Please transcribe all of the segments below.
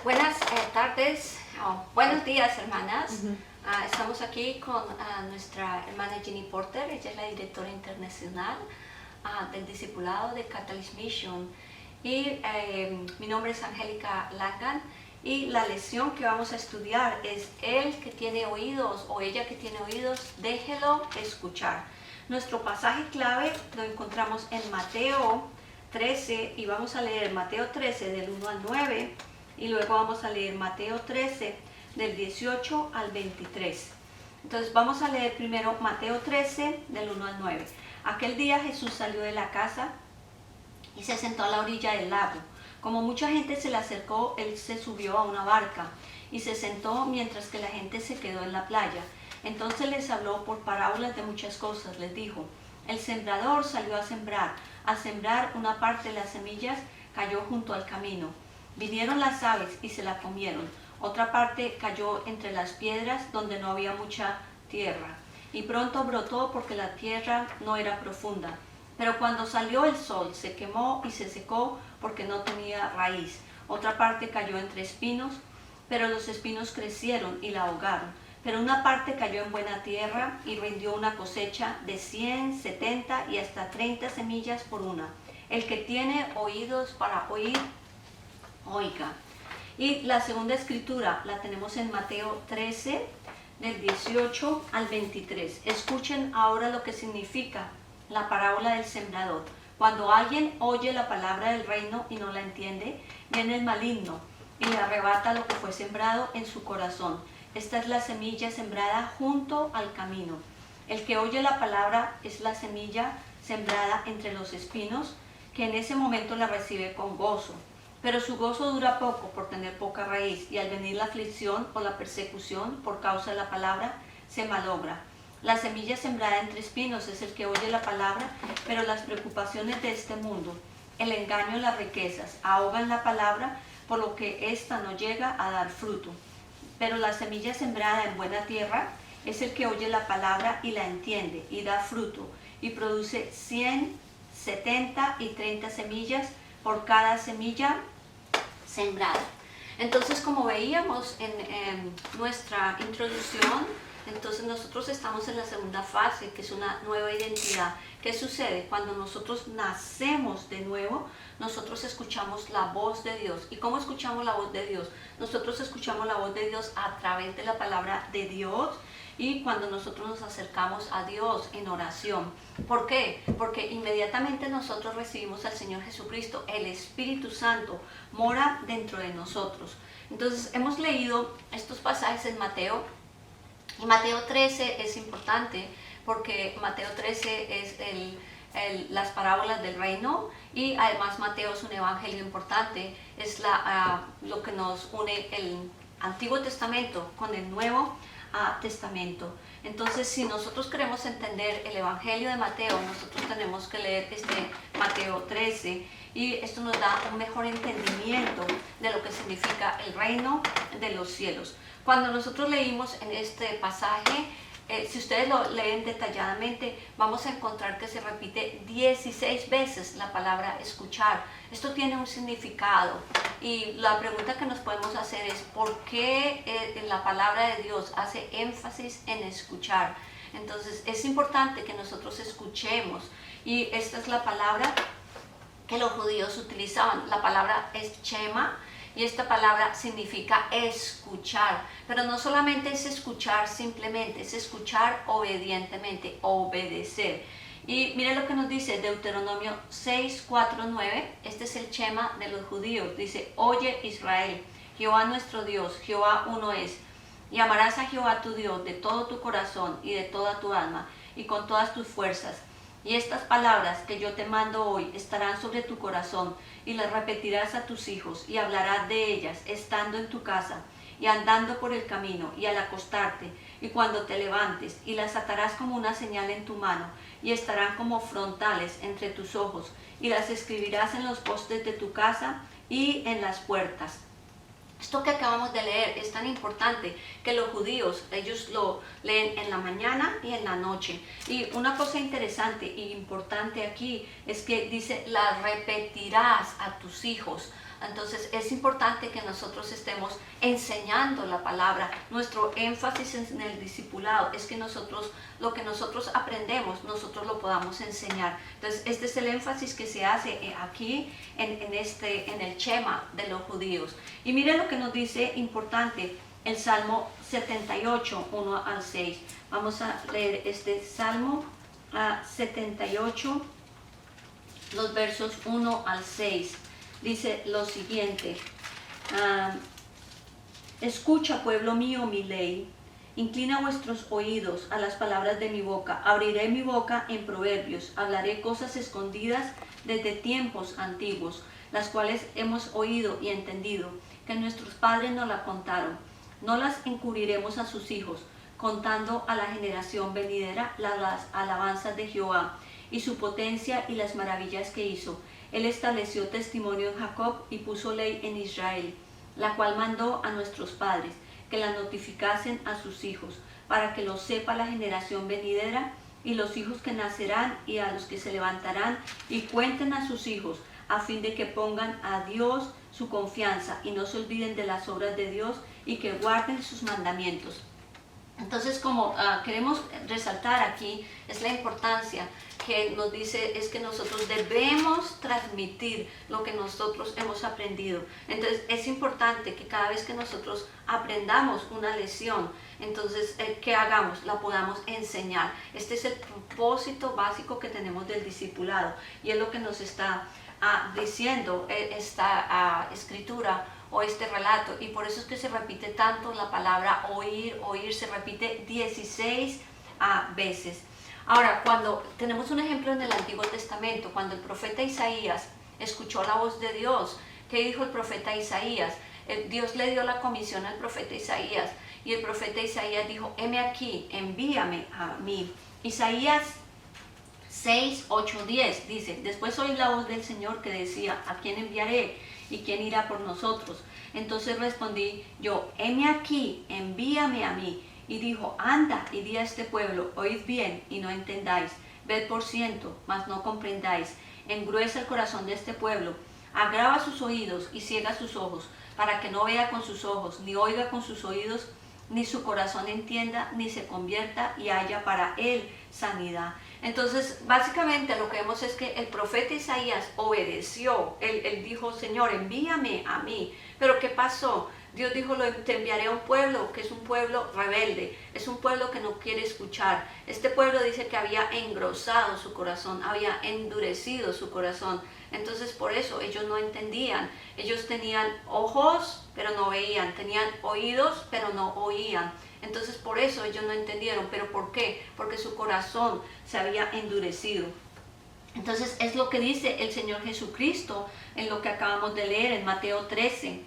Buenas tardes, buenos días, hermanas. Estamos aquí con nuestra hermana Jenny Porter. Ella es la directora internacional del discipulado de Catalyst Mission. Y mi nombre es Angélica Langan. Y la lección que vamos a estudiar es: el que tiene oídos o ella que tiene oídos, déjelo escuchar. Nuestro pasaje clave lo encontramos en Mateo 13 y vamos a leer Mateo 13 del 1 al 9 y luego vamos a leer Mateo 13 del 18 al 23. Entonces vamos a leer primero Mateo 13 del 1 al 9. Aquel día Jesús salió de la casa y se sentó a la orilla del lago. Como mucha gente se le acercó, él se subió a una barca y se sentó mientras que la gente se quedó en la playa. Entonces les habló por parábolas de muchas cosas. Les dijo: el sembrador salió a sembrar. Al sembrar, una parte de las semillas cayó junto al camino. Vinieron las aves y se la comieron. Otra parte cayó entre las piedras donde no había mucha tierra. Y pronto brotó porque la tierra no era profunda. Pero cuando salió el sol se quemó y se secó porque no tenía raíz. Otra parte cayó entre espinos, pero los espinos crecieron y la ahogaron. Pero una parte cayó en buena tierra y rindió una cosecha de 100, 70 y hasta 30 semillas por una. El que tiene oídos para oír, oiga. Y la segunda escritura la tenemos en Mateo 13, del 18 al 23. Escuchen ahora lo que significa la parábola del sembrador. Cuando alguien oye la palabra del reino y no la entiende, viene el maligno y le arrebata lo que fue sembrado en su corazón. Esta es la semilla sembrada junto al camino. El que oye la palabra es la semilla sembrada entre los espinos, que en ese momento la recibe con gozo. Pero su gozo dura poco por tener poca raíz, y al venir la aflicción o la persecución por causa de la palabra, se malogra. La semilla sembrada entre espinos es el que oye la palabra, pero las preocupaciones de este mundo, el engaño y las riquezas ahogan la palabra, por lo que ésta no llega a dar fruto. Pero la semilla sembrada en buena tierra es el que oye la palabra y la entiende y da fruto, y produce 100, 70 y 30 semillas por cada semilla sembrada. Entonces, como veíamos en nuestra introducción, entonces nosotros estamos en la segunda fase, que es una nueva identidad. ¿Qué sucede? Cuando nosotros nacemos de nuevo, nosotros escuchamos la voz de Dios. ¿Y cómo escuchamos la voz de Dios? Nosotros escuchamos la voz de Dios a través de la palabra de Dios y cuando nosotros nos acercamos a Dios en oración. ¿Por qué? Porque inmediatamente nosotros recibimos al Señor Jesucristo, el Espíritu Santo mora dentro de nosotros. Entonces hemos leído estos pasajes en Mateo. Y Mateo 13 es importante porque Mateo 13 es las parábolas del reino, y además Mateo es un evangelio importante, es lo que nos une el Antiguo Testamento con el Nuevo Testamento. Entonces, si nosotros queremos entender el evangelio de Mateo, nosotros tenemos que leer Mateo 13, y esto nos da un mejor entendimiento de lo que significa el reino de los cielos. Cuando nosotros leímos en este pasaje, si ustedes lo leen detalladamente, vamos a encontrar que se repite 16 veces la palabra escuchar. Esto tiene un significado, y la pregunta que nos podemos hacer es: ¿por qué la palabra de Dios hace énfasis en escuchar? Entonces es importante que nosotros escuchemos, y esta es la palabra que los judíos utilizaban. La palabra es shema, y esta palabra significa escuchar, pero no solamente es escuchar simplemente, es escuchar obedientemente, obedecer. Y mire lo que nos dice Deuteronomio 6, 4, 9, este es el shema de los judíos. Dice: oye Israel, Jehová nuestro Dios, Jehová uno es, y amarás a Jehová tu Dios de todo tu corazón y de toda tu alma y con todas tus fuerzas. Y estas palabras que yo te mando hoy estarán sobre tu corazón, y las repetirás a tus hijos, y hablarás de ellas estando en tu casa, y andando por el camino, y al acostarte, y cuando te levantes, y las atarás como una señal en tu mano, y estarán como frontales entre tus ojos, y las escribirás en los postes de tu casa y en las puertas. Esto que acabamos de leer es tan importante que los judíos, ellos lo leen en la mañana y en la noche. Y una cosa interesante e importante aquí es que dice: las repetirás a tus hijos. Entonces es importante que nosotros estemos enseñando la palabra. Nuestro énfasis en el discipulado es que nosotros, lo que nosotros aprendemos, nosotros lo podamos enseñar. Entonces este es el énfasis que se hace aquí en el Shema de los judíos. Y miren lo que nos dice importante el Salmo 78, 1 al 6. Vamos a leer este Salmo 78, los versos 1 al 6. Dice lo siguiente: escucha, pueblo mío, mi ley. Inclina vuestros oídos a las palabras de mi boca. Abriré mi boca en proverbios. Hablaré cosas escondidas desde tiempos antiguos, las cuales hemos oído y entendido, que nuestros padres nos la contaron. No las encubriremos a sus hijos, contando a la generación venidera las alabanzas de Jehová, y su potencia y las maravillas que hizo. Él estableció testimonio en Jacob y puso ley en Israel, la cual mandó a nuestros padres, que la notificasen a sus hijos, para que lo sepa la generación venidera, y los hijos que nacerán, y a los que se levantarán, y cuenten a sus hijos, a fin de que pongan a Dios su confianza, y no se olviden de las obras de Dios, y que guarden sus mandamientos. Entonces, como queremos resaltar aquí, es la importancia que nos dice, es que nosotros debemos transmitir lo que nosotros hemos aprendido. Entonces, es importante que cada vez que nosotros aprendamos una lección, entonces, ¿qué hagamos? La podamos enseñar. Este es el propósito básico que tenemos del discipulado, y es lo que nos está diciendo esta escritura o este relato, y por eso es que se repite tanto la palabra oír, oír, se repite 16 veces. Ahora, cuando tenemos un ejemplo en el Antiguo Testamento, cuando el profeta Isaías escuchó la voz de Dios, ¿qué dijo el profeta Isaías? Dios le dio la comisión al profeta Isaías, y el profeta Isaías dijo: heme aquí, envíame a mí. Isaías 6, 8, 10 dice: después oí la voz del Señor que decía: ¿a quién enviaré? ¿Y quién irá por nosotros? Entonces respondí yo: heme aquí, envíame a mí. Y dijo: anda y di a este pueblo, oíd bien y no entendáis, ved por ciento, mas no comprendáis. Engruesa el corazón de este pueblo, agrava sus oídos y ciega sus ojos, para que no vea con sus ojos, ni oiga con sus oídos, ni su corazón entienda, ni se convierta y haya para él sanidad. Entonces, básicamente lo que vemos es que el profeta Isaías obedeció. Él dijo: Señor, envíame a mí. Pero ¿qué pasó? Dios dijo: te enviaré a un pueblo que es un pueblo rebelde, es un pueblo que no quiere escuchar. Este pueblo dice que había engrosado su corazón, había endurecido su corazón. Entonces por eso ellos no entendían. Ellos tenían ojos, pero no veían, tenían oídos, pero no oían. Entonces por eso ellos no entendieron. ¿Pero por qué? Porque su corazón se había endurecido. Entonces es lo que dice el Señor Jesucristo en lo que acabamos de leer en Mateo 13,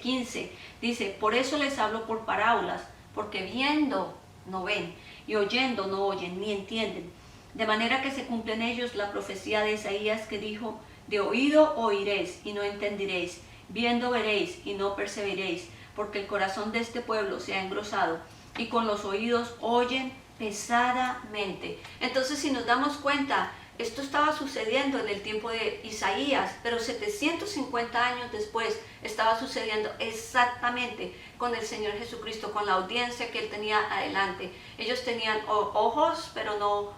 15. Dice: por eso les hablo por parábolas, porque viendo no ven, y oyendo no oyen, ni entienden. De manera que se cumple en ellos la profecía de Isaías, que dijo: de oído oiréis y no entenderéis, viendo veréis y no percibiréis, porque el corazón de este pueblo se ha engrosado, y con los oídos oyen pesadamente. Entonces, si nos damos cuenta, esto estaba sucediendo en el tiempo de Isaías, pero 750 años después estaba sucediendo exactamente con el Señor Jesucristo, con la audiencia que Él tenía adelante. Ellos tenían ojos, pero no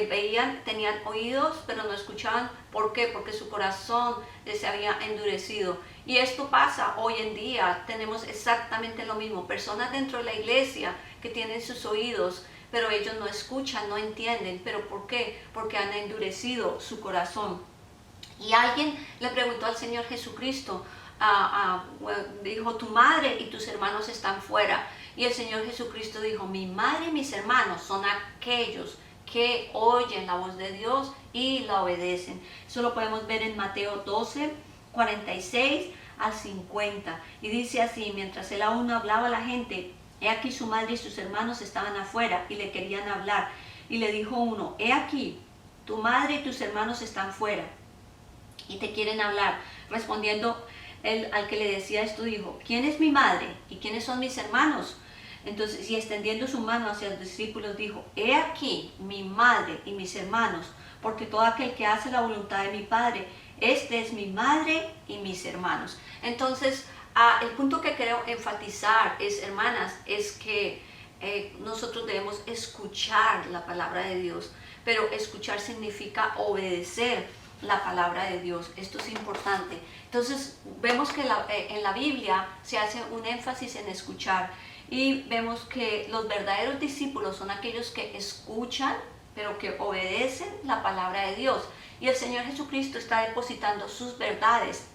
veían, tenían oídos, pero no escuchaban. ¿Por qué? Porque su corazón se había endurecido. Y esto pasa hoy en día. Tenemos exactamente lo mismo. Personas dentro de la iglesia que tienen sus oídos, pero ellos no escuchan, no entienden. ¿Pero por qué? Porque han endurecido su corazón. Y alguien le preguntó al Señor Jesucristo, dijo: tu madre y tus hermanos están fuera. Y el Señor Jesucristo dijo: mi madre y mis hermanos son aquellos que oyen la voz de Dios y la obedecen. Eso lo podemos ver en Mateo 12, 46 al 50. Y dice así: mientras él aún hablaba a la gente, he aquí su madre y sus hermanos estaban afuera y le querían hablar. Y le dijo uno: he aquí, tu madre y tus hermanos están fuera y te quieren hablar. Respondiendo él al que le decía esto, dijo: ¿quién es mi madre y quiénes son mis hermanos? Entonces, y extendiendo su mano hacia los discípulos, dijo: he aquí mi madre y mis hermanos, porque todo aquel que hace la voluntad de mi Padre, este es mi madre y mis hermanos. Entonces, el punto que quiero enfatizar es, hermanas, es que nosotros debemos escuchar la palabra de Dios, pero escuchar significa obedecer la palabra de Dios. Esto es importante. Entonces vemos que en la Biblia se hace un énfasis en escuchar, y vemos que los verdaderos discípulos son aquellos que escuchan pero que obedecen la palabra de Dios, y el Señor Jesucristo está depositando sus verdades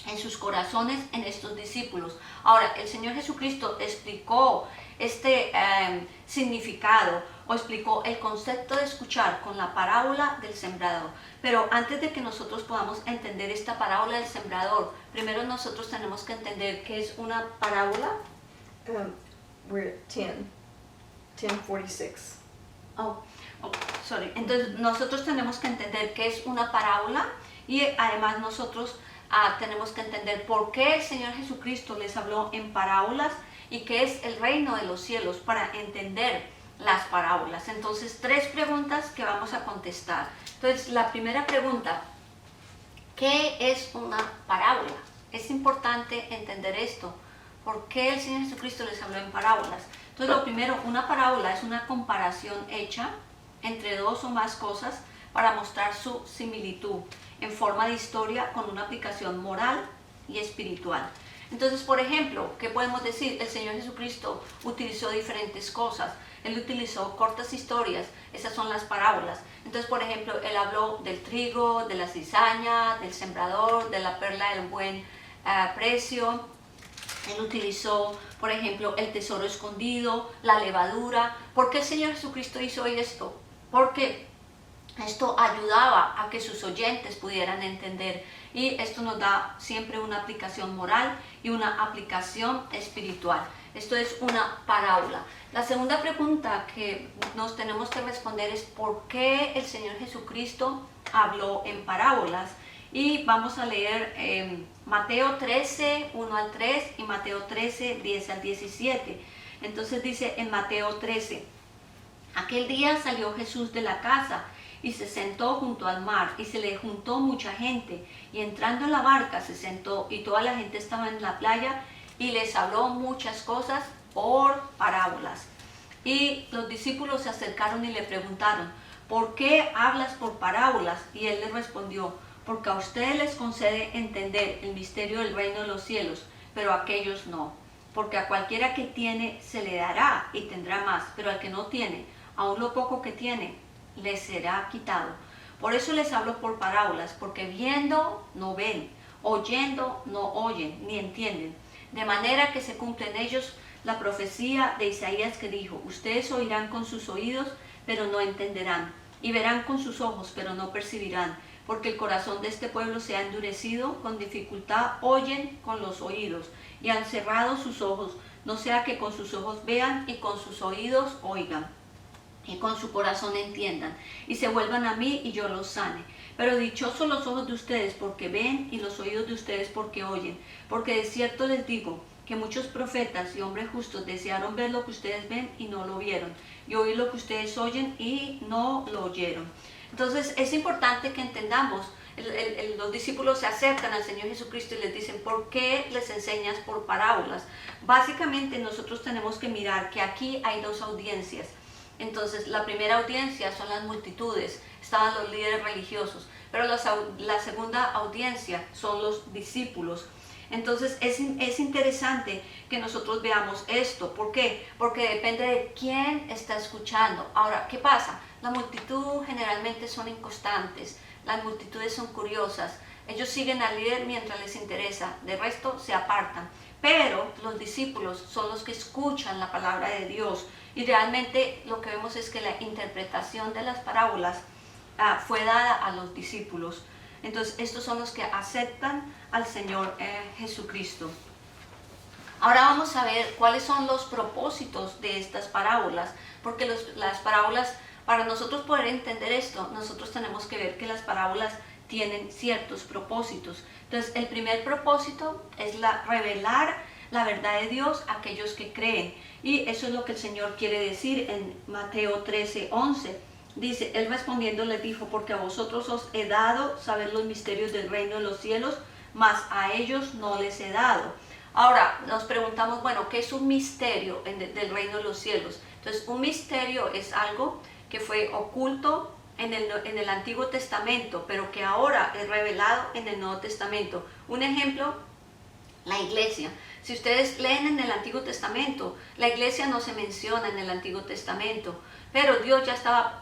en sus corazones en estos discípulos. Ahora, el Señor Jesucristo explicó este significado, o explicó el concepto de escuchar con la parábola del sembrador. Pero antes de que nosotros podamos entender esta parábola del sembrador, primero nosotros tenemos que entender qué es una parábola. We're at 10:46. Sorry. Entonces nosotros tenemos que entender qué es una parábola, y además nosotros tenemos que entender por qué el Señor Jesucristo les habló en parábolas y qué es el reino de los cielos para entender las parábolas. Entonces, 3 preguntas que vamos a contestar. Entonces, la primera pregunta: ¿qué es una parábola? Es importante entender esto. ¿Por qué el Señor Jesucristo les habló en parábolas? Entonces, lo primero, una parábola es una comparación hecha entre 2 o más cosas para mostrar su similitud en forma de historia con una aplicación moral y espiritual. Entonces, por ejemplo, ¿qué podemos decir? El Señor Jesucristo utilizó diferentes cosas. Él utilizó cortas historias, esas son las parábolas. Entonces, por ejemplo, Él habló del trigo, de la cizaña, del sembrador, de la perla del buen precio. Él utilizó, por ejemplo, el tesoro escondido, la levadura. ¿Por qué el Señor Jesucristo hizo esto? Porque esto ayudaba a que sus oyentes pudieran entender, y esto nos da siempre una aplicación moral y una aplicación espiritual. Esto es una parábola. La segunda pregunta que nos tenemos que responder es ¿por qué el Señor Jesucristo habló en parábolas? Y vamos a leer Mateo 13, 1 al 3 y Mateo 13, 10 al 17. Entonces dice en Mateo 13: aquel día salió Jesús de la casa y se sentó junto al mar, y se le juntó mucha gente, y entrando en la barca se sentó, y toda la gente estaba en la playa, y les habló muchas cosas por parábolas. Y los discípulos se acercaron y le preguntaron: ¿por qué hablas por parábolas? Y él les respondió: porque a ustedes les concede entender el misterio del reino de los cielos, pero a aquellos no. Porque a cualquiera que tiene se le dará y tendrá más, pero al que no tiene, aun lo poco que tiene, les será quitado. Por eso les hablo por parábolas, porque viendo no ven, oyendo no oyen, ni entienden. De manera que se cumple en ellos la profecía de Isaías que dijo: ustedes oirán con sus oídos, pero no entenderán, y verán con sus ojos, pero no percibirán, porque el corazón de este pueblo se ha endurecido, con dificultad oyen con los oídos, y han cerrado sus ojos, no sea que con sus ojos vean y con sus oídos oigan, y con su corazón entiendan, y se vuelvan a mí y yo los sane. Pero dichosos los ojos de ustedes porque ven, y los oídos de ustedes porque oyen, porque de cierto les digo que muchos profetas y hombres justos desearon ver lo que ustedes ven y no lo vieron, y oír lo que ustedes oyen y no lo oyeron. Entonces es importante que entendamos, los discípulos se acercan al Señor Jesucristo y les dicen: ¿por qué les enseñas por parábolas? Básicamente nosotros tenemos que mirar que aquí hay 2 audiencias. Entonces la primera audiencia son las multitudes, estaban los líderes religiosos, pero la segunda audiencia son los discípulos. Entonces es interesante que nosotros veamos esto. ¿Por qué? Porque depende de quién está escuchando. Ahora, ¿qué pasa? La multitud generalmente son inconstantes, las multitudes son curiosas, ellos siguen al líder mientras les interesa, de resto se apartan. Pero los discípulos son los que escuchan la palabra de Dios, y realmente lo que vemos es que la interpretación de las parábolas fue dada a los discípulos. Entonces estos son los que aceptan al Señor Jesucristo. Ahora vamos a ver cuáles son los propósitos de estas parábolas, porque las parábolas, para nosotros poder entender esto, nosotros tenemos que ver que las parábolas tienen ciertos propósitos. Entonces el primer propósito es revelar la verdad de Dios a aquellos que creen, y eso es lo que el Señor quiere decir en Mateo 13, 11. Dice, él respondiendo les dijo, porque a vosotros os he dado saber los misterios del reino de los cielos, mas a ellos no les he dado. Ahora nos preguntamos, bueno, ¿qué es un misterio del reino de los cielos? Entonces, un misterio es algo que fue oculto en el Antiguo Testamento, pero que ahora es revelado en el Nuevo Testamento. Un ejemplo, la iglesia. Si ustedes leen en el Antiguo Testamento, la iglesia no se menciona en el Antiguo Testamento, pero Dios ya estaba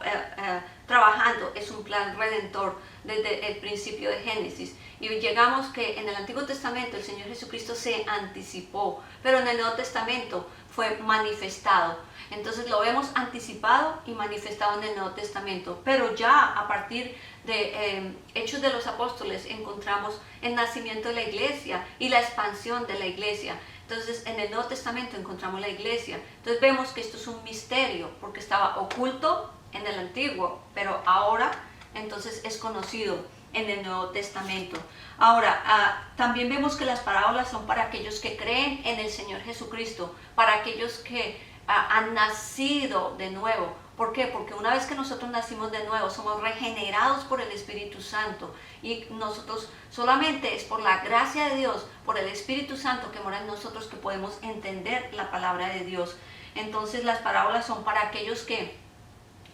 trabajando, es un plan redentor desde el principio de Génesis. Y llegamos que en el Antiguo Testamento el Señor Jesucristo se anticipó, pero en el Nuevo Testamento fue manifestado. Entonces lo vemos anticipado y manifestado en el Nuevo Testamento, pero ya a partir de Hechos de los Apóstoles encontramos el nacimiento de la iglesia y la expansión de la iglesia. Entonces en el Nuevo Testamento encontramos la iglesia. Entonces vemos que esto es un misterio porque estaba oculto en el Antiguo, pero ahora entonces es conocido en el Nuevo Testamento. Ahora, también vemos que las parábolas son para aquellos que creen en el Señor Jesucristo, para aquellos que han nacido de nuevo. ¿Por qué? Porque una vez que nosotros nacimos de nuevo, somos regenerados por el Espíritu Santo y nosotros solamente es por la gracia de Dios, por el Espíritu Santo que mora en nosotros, que podemos entender la palabra de Dios. Entonces las parábolas son para aquellos que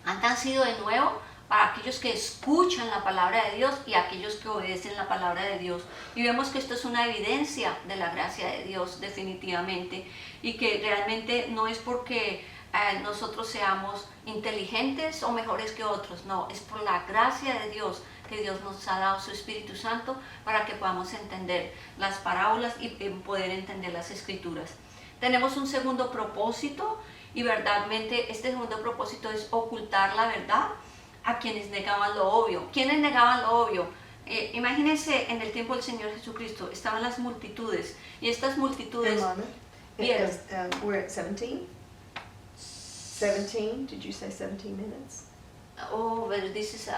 han nacido de nuevo, para aquellos que escuchan la palabra de Dios y aquellos que obedecen la palabra de Dios. Y vemos que esto es una evidencia de la gracia de Dios definitivamente, y que realmente no es porque nosotros seamos inteligentes o mejores que otros, no, es por la gracia de Dios que Dios nos ha dado su Espíritu Santo para que podamos entender las parábolas y poder entender las Escrituras. Tenemos un segundo propósito, y verdaderamente este segundo propósito es ocultar la verdad a quienes negaban lo obvio. ¿Quiénes negaban lo obvio? Imagínense, en el tiempo del Señor Jesucristo estaban las multitudes, y estas multitudes... Yes. We're at 17? 17? Did you say 17 minutes? Oh, but this is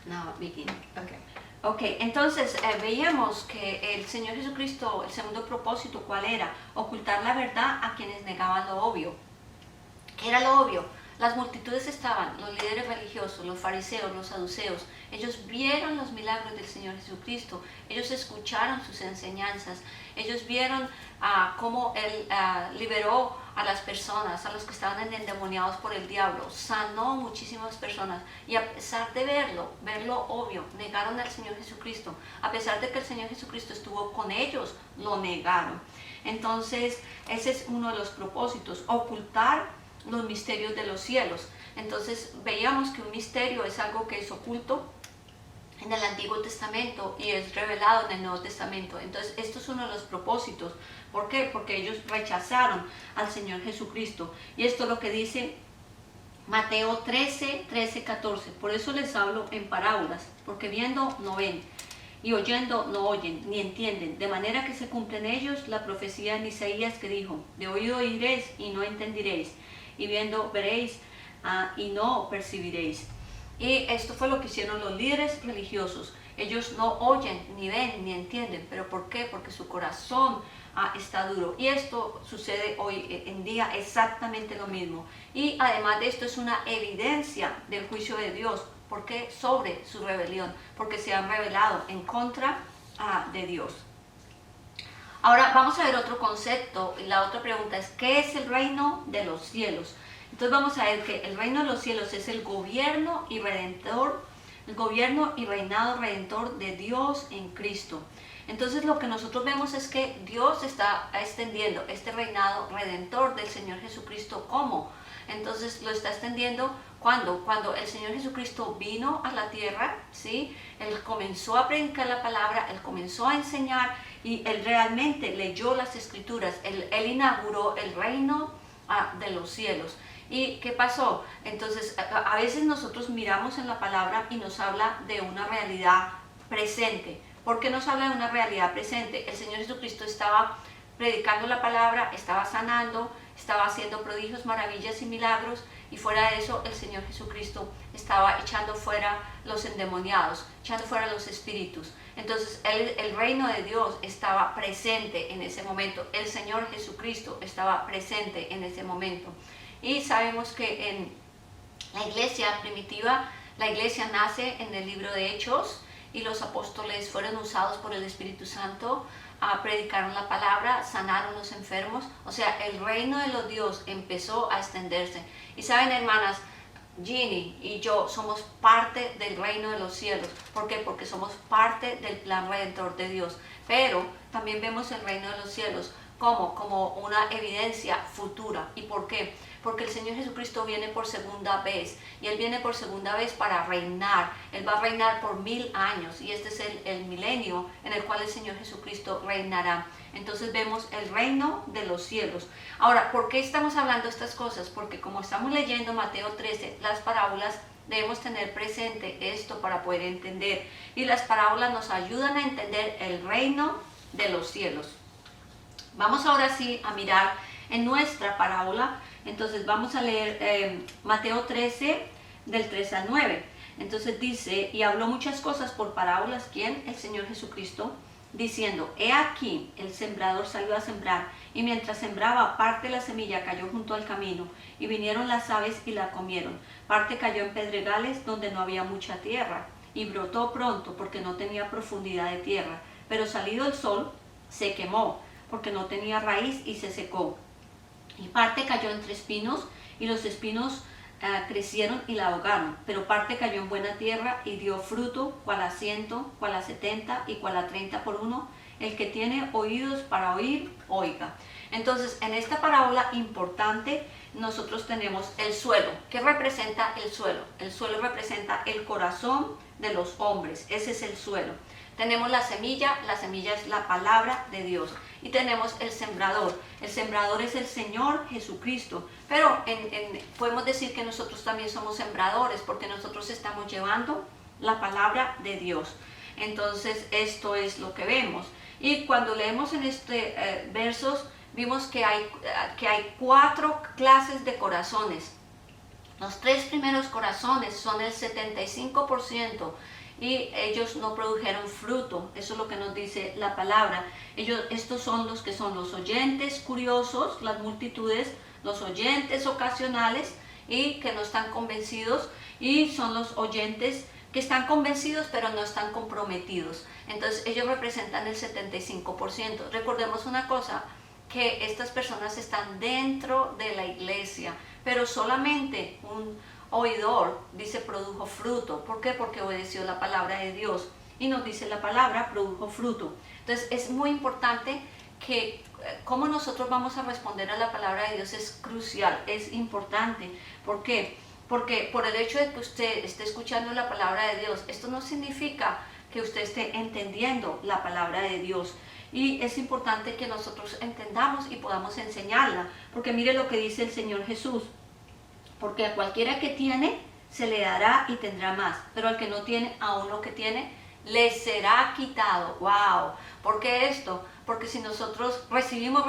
now beginning. Okay. Ok, entonces veíamos que el Señor Jesucristo, el segundo propósito, ¿cuál era? Ocultar la verdad a quienes negaban lo obvio. ¿Qué era lo obvio? Las multitudes estaban, los líderes religiosos, los fariseos, los saduceos. Ellos vieron los milagros del Señor Jesucristo, ellos escucharon sus enseñanzas, ellos vieron cómo Él liberó a las personas, a los que estaban endemoniados por el diablo, sanó muchísimas personas, y a pesar de verlo obvio, negaron al Señor Jesucristo. A pesar de que el Señor Jesucristo estuvo con ellos, lo negaron. Entonces ese es uno de los propósitos, ocultar los misterios de los cielos. Entonces veíamos que un misterio es algo que es oculto en el Antiguo Testamento y es revelado en el Nuevo Testamento. Entonces esto es uno de los propósitos. ¿Por qué? Porque ellos rechazaron al Señor Jesucristo. Y esto es lo que dice Mateo 13, 14. Por eso les hablo en parábolas, porque viendo no ven, y oyendo no oyen, ni entienden, de manera que se cumple en ellos la profecía de Isaías que dijo: de oído oiréis y no entenderéis, y viendo veréis y no percibiréis. Y esto fue lo que hicieron los líderes religiosos. Ellos no oyen, ni ven, ni entienden. ¿Pero por qué? Porque su corazón está duro. Y esto sucede hoy en día exactamente lo mismo. Y además de esto es una evidencia del juicio de Dios. ¿Por qué? Sobre su rebelión. Porque se han rebelado en contra de Dios. Ahora vamos a ver otro concepto. La otra pregunta es: ¿qué es el reino de los cielos? Entonces vamos a ver que el reino de los cielos es el gobierno y redentor, el gobierno y reinado redentor de Dios en Cristo. Entonces lo que nosotros vemos es que Dios está extendiendo este reinado redentor del Señor Jesucristo. ¿Cómo? Entonces lo está extendiendo cuando el Señor Jesucristo vino a la tierra, ¿sí? Él comenzó a predicar la palabra, Él comenzó a enseñar, y Él realmente leyó las Escrituras. Él inauguró el reino de los cielos. ¿Y qué pasó? Entonces a veces nosotros miramos en la palabra y nos habla de una realidad presente. ¿Por qué nos habla de una realidad presente? El Señor Jesucristo estaba predicando la palabra, estaba sanando, estaba haciendo prodigios, maravillas y milagros, y fuera de eso el Señor Jesucristo estaba echando fuera los endemoniados, echando fuera los espíritus. Entonces el reino de Dios estaba presente en ese momento, el Señor Jesucristo estaba presente en ese momento. Y sabemos que en la iglesia primitiva, la iglesia nace en el libro de Hechos y los apóstoles fueron usados por el Espíritu Santo, predicaron la palabra, sanaron los enfermos. O sea, el reino de los Dios empezó a extenderse. Y saben, hermanas, Ginny y yo somos parte del reino de los cielos. ¿Por qué? Porque somos parte del plan redentor de Dios. Pero también vemos el reino de los cielos como una evidencia futura. ¿Y por qué? Porque el Señor Jesucristo viene por segunda vez, y Él viene por segunda vez para reinar. Él va a reinar por 1000 años, y este es el milenio en el cual el Señor Jesucristo reinará. Entonces vemos el reino de los cielos. Ahora, ¿por qué estamos hablando de estas cosas? Porque como estamos leyendo Mateo 13, las parábolas, debemos tener presente esto para poder entender. Y las parábolas nos ayudan a entender el reino de los cielos. Vamos ahora sí a mirar en nuestra parábola. Entonces vamos a leer Mateo 13, del 3 al 9. Entonces dice, y habló muchas cosas por parábolas, ¿quién? El Señor Jesucristo, diciendo, he aquí, el sembrador salió a sembrar, y mientras sembraba, parte de la semilla cayó junto al camino, y vinieron las aves y la comieron. Parte cayó en pedregales, donde no había mucha tierra, y brotó pronto, porque no tenía profundidad de tierra. Pero salido el sol, se quemó, porque no tenía raíz, y se secó. Y parte cayó entre espinos, y los espinos crecieron y la ahogaron. Pero parte cayó en buena tierra, y dio fruto, cual a 100, cual a 70, y cual a 30 por uno. El que tiene oídos para oír, oiga. Entonces, en esta parábola importante, nosotros tenemos el suelo. ¿Qué representa el suelo? El suelo representa el corazón de los hombres. Ese es el suelo. Tenemos la semilla es la palabra de Dios. Y tenemos el sembrador es el Señor Jesucristo. Pero podemos decir que nosotros también somos sembradores, porque nosotros estamos llevando la palabra de Dios. Entonces esto es lo que vemos. Y cuando leemos en versos, vimos que hay 4 clases de corazones. Los 3 primeros corazones son el 75%. Y ellos no produjeron fruto. Eso es lo que nos dice la palabra. Estos son los que son los oyentes curiosos, las multitudes, los oyentes ocasionales y que no están convencidos, y son los oyentes que están convencidos pero no están comprometidos. Entonces ellos representan el 75%. Recordemos una cosa, que estas personas están dentro de la iglesia, pero solamente un oidor, dice, produjo fruto. ¿Por qué? Porque obedeció la palabra de Dios. Y nos dice la palabra, produjo fruto. Entonces es muy importante que cómo nosotros vamos a responder a la palabra de Dios es crucial, es importante. ¿Por qué? Porque por el hecho de que usted esté escuchando la palabra de Dios, esto no significa que usted esté entendiendo la palabra de Dios. Y es importante que nosotros entendamos y podamos enseñarla. Porque mire lo que dice el Señor Jesús. Porque a cualquiera que tiene, se le dará y tendrá más. Pero al que no tiene, aún lo que tiene, le será quitado. ¡Wow! ¿Por qué esto? Porque si nosotros recibimos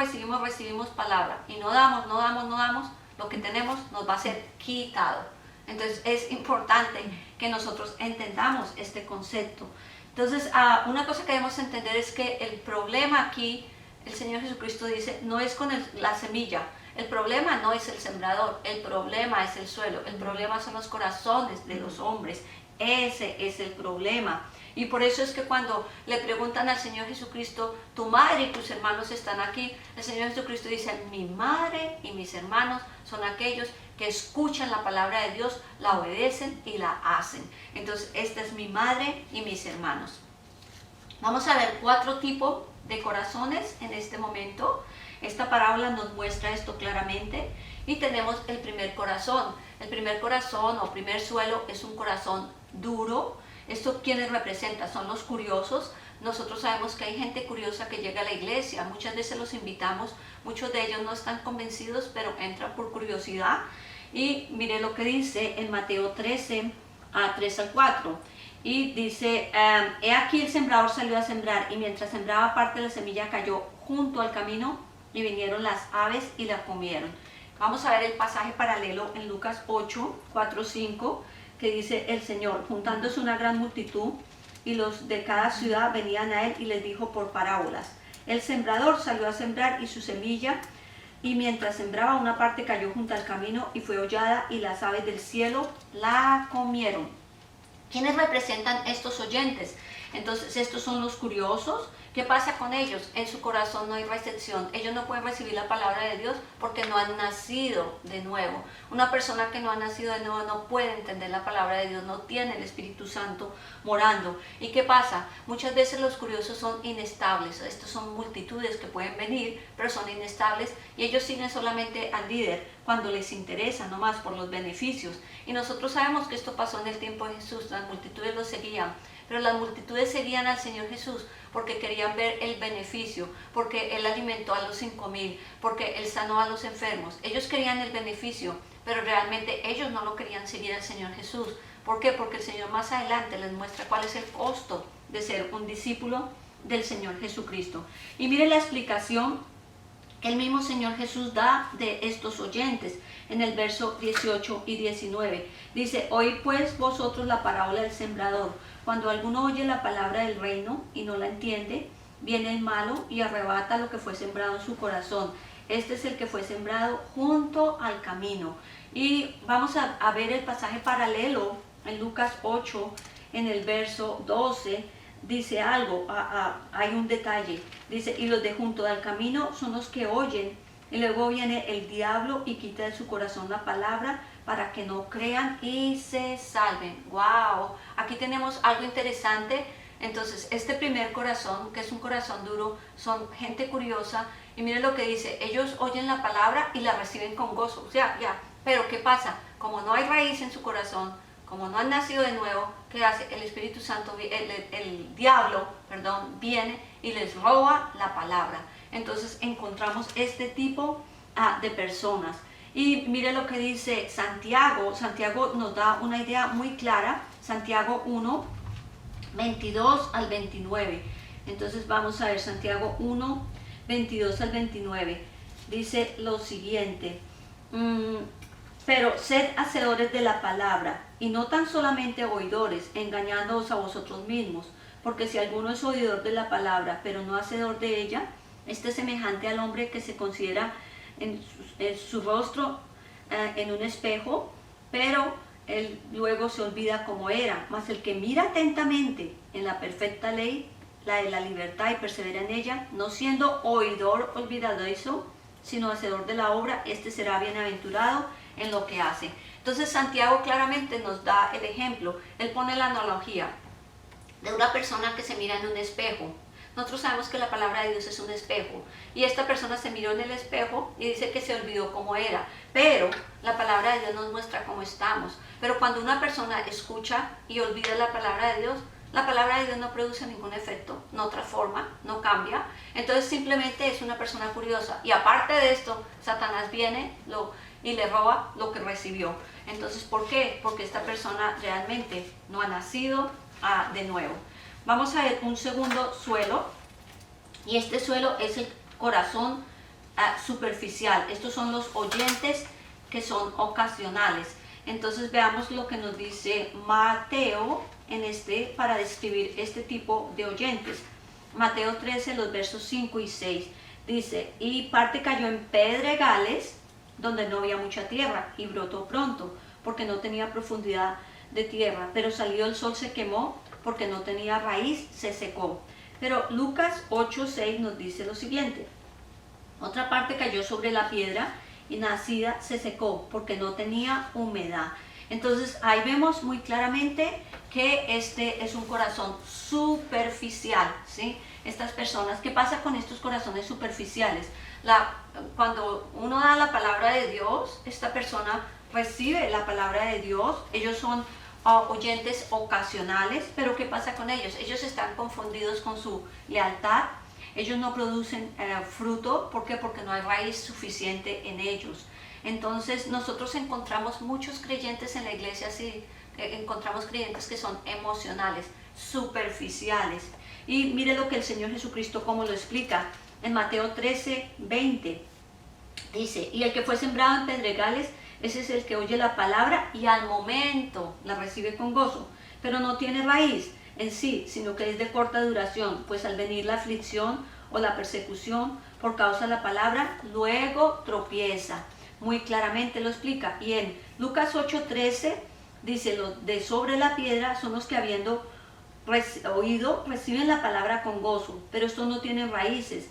palabra y no damos, lo que tenemos nos va a ser quitado. Entonces es importante que nosotros entendamos este concepto. Entonces, una cosa que debemos entender es que el problema aquí, el Señor Jesucristo dice, no es con la semilla. El problema no es el sembrador, el problema es el suelo, el problema son los corazones de los hombres. Ese es el problema. Y por eso es que cuando le preguntan al Señor Jesucristo, tu madre y tus hermanos están aquí, el Señor Jesucristo dice, mi madre y mis hermanos son aquellos que escuchan la palabra de Dios, la obedecen y la hacen. Entonces, esta es mi madre y mis hermanos. Vamos a ver 4 tipos de corazones en este momento. Esta parábola nos muestra esto claramente. Y tenemos el primer corazón. El primer corazón o primer suelo es un corazón duro. ¿Esto quiénes representa? Son los curiosos. Nosotros sabemos que hay gente curiosa que llega a la iglesia. Muchas veces los invitamos. Muchos de ellos no están convencidos, pero entran por curiosidad. Y mire lo que dice en Mateo 13, 3 al 4. Y dice, he aquí el sembrador salió a sembrar, y mientras sembraba, parte de la semilla cayó junto al camino, y vinieron las aves y la comieron. Vamos a ver el pasaje paralelo en Lucas 8, 4, 5, que dice el Señor, juntándose una gran multitud, y los de cada ciudad venían a él, y les dijo por parábolas, el sembrador salió a sembrar, y su semilla y mientras sembraba una parte cayó junto al camino y fue hollada y las aves del cielo la comieron. ¿Quiénes representan estos oyentes? Entonces estos son los curiosos. ¿Qué pasa con ellos? En su corazón no hay recepción. Ellos no pueden recibir la palabra de Dios porque no han nacido de nuevo. Una persona que no ha nacido de nuevo no puede entender la palabra de Dios, no tiene el Espíritu Santo morando. ¿Y qué pasa? Muchas veces los curiosos son inestables. Estos son multitudes que pueden venir, pero son inestables y ellos siguen solamente al líder cuando les interesa, nomás por los beneficios. Y nosotros sabemos que esto pasó en el tiempo de Jesús, las multitudes lo seguían. Pero las multitudes seguían al Señor Jesús porque querían ver el beneficio, porque Él alimentó a los 5,000, porque Él sanó a los enfermos. Ellos querían el beneficio, pero realmente ellos no lo querían seguir al Señor Jesús. ¿Por qué? Porque el Señor más adelante les muestra cuál es el costo de ser un discípulo del Señor Jesucristo. Y mire la explicación que el mismo Señor Jesús da de estos oyentes en el verso 18 y 19. Dice, oíd pues vosotros la parábola del sembrador. Cuando alguno oye la palabra del reino y no la entiende, viene el malo y arrebata lo que fue sembrado en su corazón. Este es el que fue sembrado junto al camino. Y vamos a ver el pasaje paralelo en Lucas 8, en el verso 12, dice algo, hay un detalle. Dice, y los de junto al camino son los que oyen, y luego viene el diablo y quita de su corazón la palabra para que no crean y se salven. ¡Wow! Aquí tenemos algo interesante. Entonces, este primer corazón, que es un corazón duro, son gente curiosa. Y miren lo que dice, ellos oyen la palabra y la reciben con gozo. O sea, ya, pero ¿qué pasa? Como no hay raíz en su corazón, como no han nacido de nuevo, ¿qué hace? El Espíritu Santo, el diablo, perdón, viene y les roba la palabra. Entonces encontramos este tipo de personas. Y mire lo que dice Santiago. Santiago nos da una idea muy clara. Santiago 1, 22 al 29. Entonces vamos a ver Santiago 1, 22 al 29. Dice lo siguiente. Pero sed hacedores de la palabra, y no tan solamente oidores, engañándoos a vosotros mismos. Porque si alguno es oidor de la palabra, pero no hacedor de ella, este es semejante al hombre que se considera en su rostro en un espejo, pero él luego se olvida cómo era. Mas el que mira atentamente en la perfecta ley, la de la libertad, y persevera en ella, no siendo oidor olvidadizo, sino hacedor de la obra, este será bienaventurado en lo que hace. Entonces Santiago claramente nos da el ejemplo. Él pone la analogía de una persona que se mira en un espejo. Nosotros sabemos que la palabra de Dios es un espejo, y esta persona se miró en el espejo y dice que se olvidó cómo era, pero la palabra de Dios nos muestra cómo estamos. Pero cuando una persona escucha y olvida la palabra de Dios, la palabra de Dios no produce ningún efecto, no transforma, no cambia. Entonces simplemente es una persona curiosa, y aparte de esto, Satanás viene y le roba lo que recibió. Entonces, ¿por qué? Porque esta persona realmente no ha nacido de nuevo. Vamos a ver un segundo suelo, y este suelo es el corazón superficial. Estos son los oyentes que son ocasionales. Entonces veamos lo que nos dice Mateo para describir este tipo de oyentes. Mateo 13, los versos 5 y 6, dice, y parte cayó en pedregales, donde no había mucha tierra, y brotó pronto, porque no tenía profundidad de tierra, pero salió el sol, se quemó, porque no tenía raíz, se secó. Pero Lucas 8:6 nos dice lo siguiente, otra parte cayó sobre la piedra, y nacida se secó, porque no tenía humedad. Entonces ahí vemos muy claramente que este es un corazón superficial, ¿sí? Estas personas, ¿qué pasa con estos corazones superficiales? Cuando uno da la palabra de Dios, esta persona recibe la palabra de Dios, ellos son oyentes ocasionales, pero ¿qué pasa con ellos? Ellos están confundidos con su lealtad, ellos no producen fruto. ¿Por qué? Porque no hay raíz suficiente en ellos. Entonces nosotros encontramos muchos creyentes en la iglesia así, encontramos creyentes que son emocionales, superficiales. Y mire lo que el Señor Jesucristo cómo lo explica en Mateo 13:20. Dice, y el que fue sembrado en pedregales, ese es el que oye la palabra y al momento la recibe con gozo, pero no tiene raíz en sí, sino que es de corta duración, pues al venir la aflicción o la persecución por causa de la palabra, luego tropieza. Muy claramente lo explica. Y en Lucas 8:13 dice, los de sobre la piedra son los que habiendo oído reciben la palabra con gozo, pero estos no tienen raíces.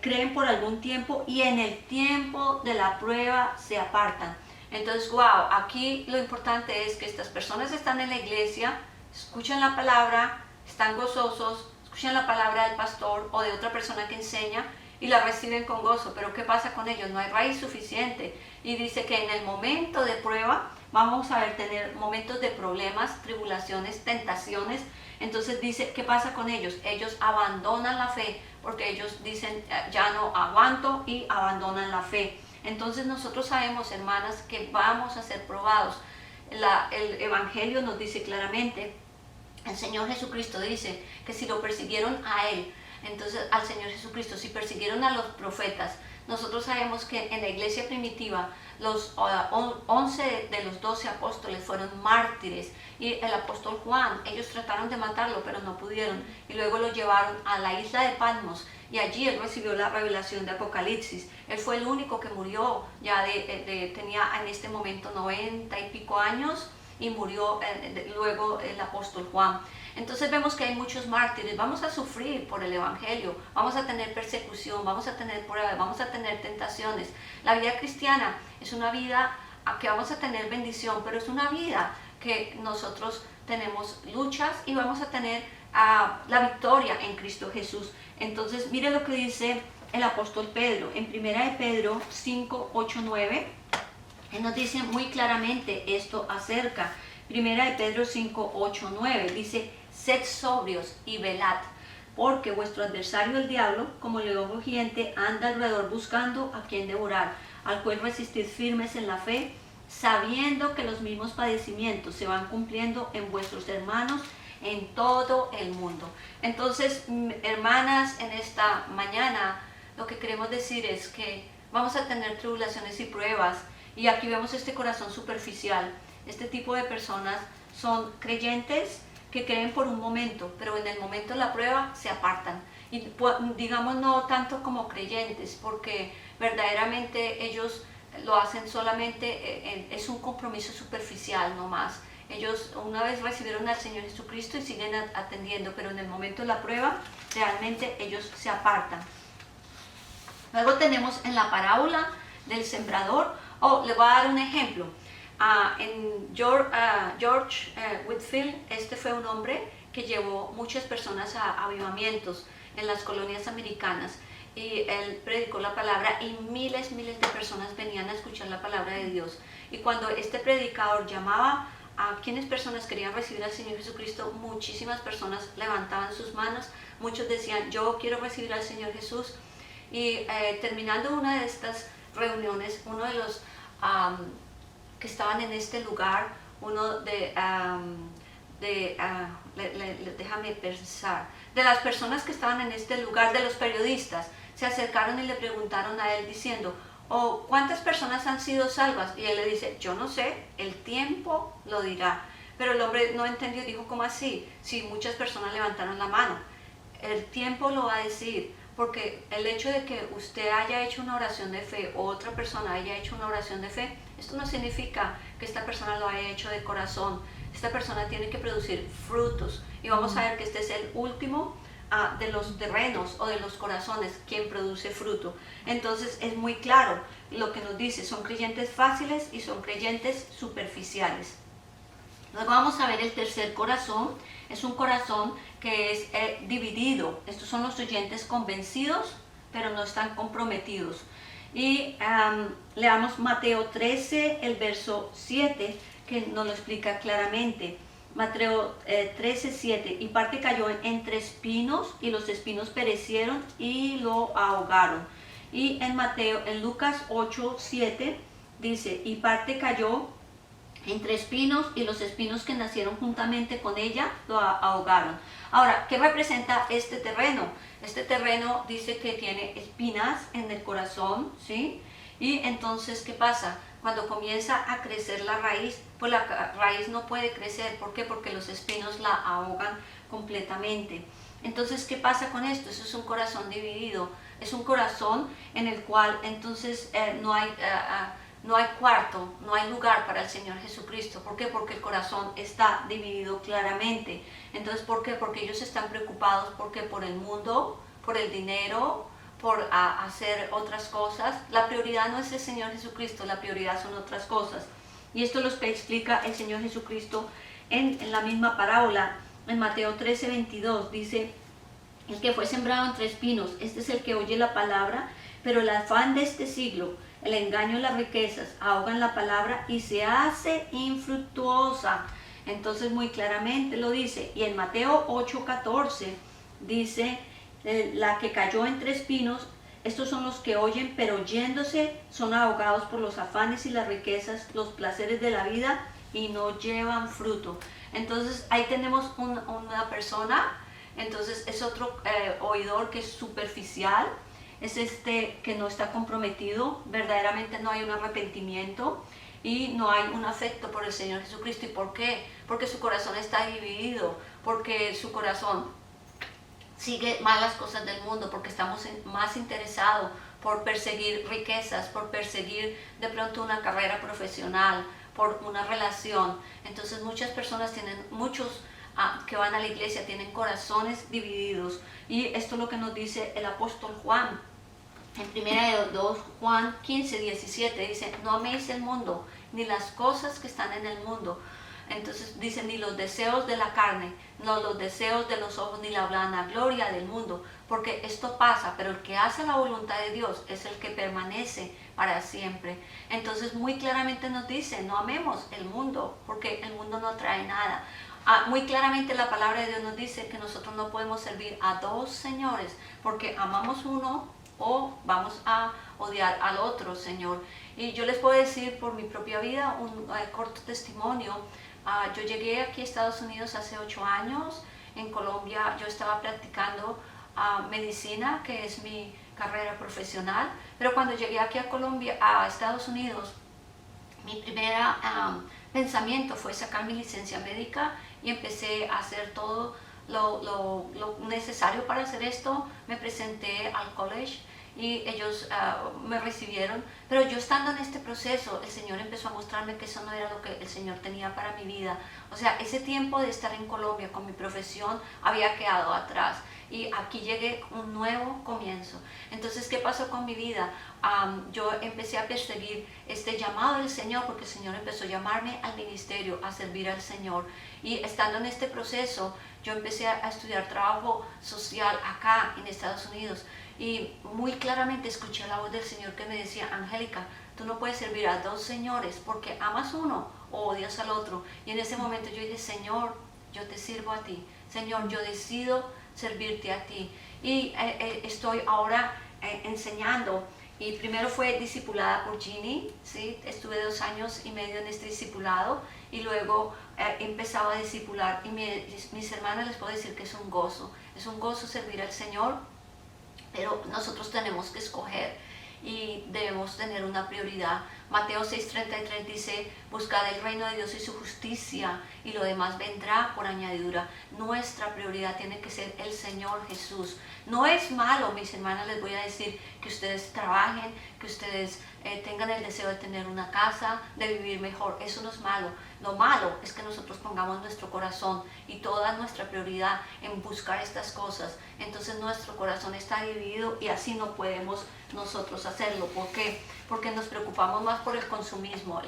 Creen por algún tiempo y en el tiempo de la prueba se apartan. Entonces, wow, aquí lo importante es que estas personas están en la iglesia, escuchan la palabra, están gozosos, escuchan la palabra del pastor o de otra persona que enseña y la reciben con gozo. Pero ¿qué pasa con ellos? No hay raíz suficiente. Y dice que en el momento de prueba vamos a tener momentos de problemas, tribulaciones, tentaciones. Entonces dice, ¿qué pasa con ellos? Ellos abandonan la fe porque ellos dicen, ya no aguanto, y abandonan la fe. Entonces nosotros sabemos, hermanas, que vamos a ser probados. El Evangelio nos dice claramente, el Señor Jesucristo dice que si lo persiguieron a Él, entonces al Señor Jesucristo, si persiguieron a los profetas, nosotros sabemos que en la iglesia primitiva los 11 de los 12 apóstoles fueron mártires, y el apóstol Juan, ellos trataron de matarlo pero no pudieron, y luego lo llevaron a la isla de Patmos y allí él recibió la revelación de Apocalipsis. Él fue el único que murió, ya tenía en este momento 90 y pico años, y murió luego el apóstol Juan. Entonces vemos que hay muchos mártires. Vamos a sufrir por el Evangelio, vamos a tener persecución, vamos a tener pruebas, vamos a tener tentaciones. La vida cristiana es una vida que vamos a tener bendición, pero es una vida que nosotros tenemos luchas y vamos a tener la victoria en Cristo Jesús. Entonces mire lo que dice el apóstol Pedro en 1 de Pedro 5, 8, 9. Él nos dice muy claramente esto acerca. 1 de Pedro 5, 8, 9 dice, sed sobrios y velad, porque vuestro adversario el diablo, como león rugiente, anda alrededor buscando a quien devorar, al cual resistid firmes en la fe, sabiendo que los mismos padecimientos se van cumpliendo en vuestros hermanos en todo el mundo. Entonces, hermanas, en esta mañana lo que queremos decir es que vamos a tener tribulaciones y pruebas, y aquí vemos este corazón superficial. Este tipo de personas son creyentes que creen por un momento, pero en el momento de la prueba se apartan. Y digamos no tanto como creyentes, porque verdaderamente ellos lo hacen solamente, es un compromiso superficial nomás. Ellos una vez recibieron al Señor Jesucristo y siguen atendiendo, pero en el momento de la prueba realmente ellos se apartan. Luego tenemos en la parábola del sembrador, le voy a dar un ejemplo. En George Whitefield, este fue un hombre que llevó muchas personas a avivamientos en las colonias americanas, y él predicó la palabra y miles de personas venían a escuchar la palabra de Dios. Y cuando este predicador llamaba a quienes personas querían recibir al Señor Jesucristo, muchísimas personas levantaban sus manos, muchos decían, yo quiero recibir al Señor Jesús. Y terminando una de estas reuniones, uno de los que estaban en este lugar, déjame pensar, de las personas que estaban en este lugar, de los periodistas, se acercaron y le preguntaron a él diciendo, ¿cuántas personas han sido salvas? Y él le dice, yo no sé, el tiempo lo dirá. Pero el hombre no entendió, dijo, ¿cómo así? Si muchas personas levantaron la mano, el tiempo lo va a decir. Porque el hecho de que usted haya hecho una oración de fe o otra persona haya hecho una oración de fe, esto no significa que esta persona lo haya hecho de corazón. Esta persona tiene que producir frutos. Y vamos a ver que este es el último de los terrenos o de los corazones, quien produce fruto. Entonces es muy claro lo que nos dice, son creyentes fáciles y son creyentes superficiales. Luego vamos a ver el tercer corazón. Es un corazón que es dividido. Estos son los oyentes convencidos, pero no están comprometidos. Y leamos Mateo 13, el verso 7, que nos lo explica claramente. Mateo 13, 7. Y parte cayó entre espinos, y los espinos perecieron y lo ahogaron. Y en Lucas 8, 7, dice, y parte cayó entre espinos, y los espinos que nacieron juntamente con ella lo ahogaron. Ahora, ¿qué representa este terreno? Este terreno dice que tiene espinas en el corazón, ¿sí? Y entonces, ¿qué pasa? Cuando comienza a crecer la raíz, pues la raíz no puede crecer. ¿Por qué? Porque los espinos la ahogan completamente. Entonces, ¿qué pasa con esto? Eso es un corazón dividido. Es un corazón en el cual entonces no hay cuarto, no hay lugar para el Señor Jesucristo. ¿Por qué? Porque el corazón está dividido claramente. Entonces, ¿por qué? Porque ellos están preocupados porque por el mundo, por el dinero, por hacer otras cosas. La prioridad no es el Señor Jesucristo, la prioridad son otras cosas. Y esto lo explica el Señor Jesucristo en la misma parábola. En Mateo 13:22 dice: el que fue sembrado entre espinos, este es el que oye la palabra, pero el afán de este siglo, el engaño y las riquezas ahogan la palabra y se hace infructuosa. Entonces muy claramente lo dice. Y en Mateo 8:14 dice: la que cayó entre espinos, estos son los que oyen, pero yéndose son ahogados por los afanes y las riquezas, los placeres de la vida, y no llevan fruto. Entonces ahí tenemos una persona, entonces es otro oidor que es superficial, es que no está comprometido, verdaderamente no hay un arrepentimiento y no hay un afecto por el Señor Jesucristo. ¿Y por qué? Porque su corazón está dividido, porque su corazón sigue más las cosas del mundo, porque estamos más interesados por perseguir riquezas, por perseguir de pronto una carrera profesional, por una relación. Entonces muchas personas muchos que van a la iglesia tienen corazones divididos, y esto es lo que nos dice el apóstol Juan en 1 Juan 15:17, dice: no améis el mundo ni las cosas que están en el mundo. Entonces dice: ni los deseos de la carne, no los deseos de los ojos, ni la vanagloria del mundo, porque esto pasa, pero el que hace la voluntad de Dios es el que permanece para siempre. Entonces muy claramente nos dice: no amemos el mundo, porque el mundo no trae nada. Muy claramente la palabra de Dios nos dice que nosotros no podemos servir a dos señores, porque amamos uno o vamos a odiar al otro señor. Y yo les puedo decir por mi propia vida un corto testimonio. Yo llegué aquí a Estados Unidos hace 8 años. En Colombia yo estaba practicando medicina, que es mi carrera profesional, pero cuando llegué aquí a Estados Unidos, mi primer pensamiento fue sacar mi licencia médica y empecé a hacer todo lo necesario para hacer esto. Me presenté al college y ellos me recibieron, pero yo estando en este proceso, el Señor empezó a mostrarme que eso no era lo que el Señor tenía para mi vida. O sea, ese tiempo de estar en Colombia con mi profesión había quedado atrás, y aquí llegué un nuevo comienzo. Entonces, ¿qué pasó con mi vida? Yo empecé a perseguir este llamado del Señor, porque el Señor empezó a llamarme al ministerio, a servir al Señor. Y estando en este proceso, yo empecé a estudiar trabajo social acá en Estados Unidos. Y muy claramente escuché la voz del Señor que me decía: Angélica, tú no puedes servir a dos señores, porque amas uno o odias al otro. Y en ese momento yo dije: Señor, yo te sirvo a ti. Señor, yo decido servirte a ti. Y estoy ahora enseñando. Y primero fue discipulada por Ginny, ¿sí? Estuve 2 años y medio en este discipulado, y luego empezaba a discipular. Y mis hermanas, les puedo decir que es un gozo servir al Señor. Pero nosotros tenemos que escoger y debemos tener una prioridad. Mateo 6:33 dice: buscad el reino de Dios y su justicia, y lo demás vendrá por añadidura. Nuestra prioridad tiene que ser el Señor Jesús. No es malo, mis hermanas, les voy a decir, que ustedes trabajen, que ustedes tengan el deseo de tener una casa, de vivir mejor. Eso no es malo. Lo malo es que nosotros pongamos nuestro corazón y toda nuestra prioridad en buscar estas cosas. Entonces nuestro corazón está dividido, y así no podemos nosotros hacerlo. ¿Por qué? Porque nos preocupamos más por el consumismo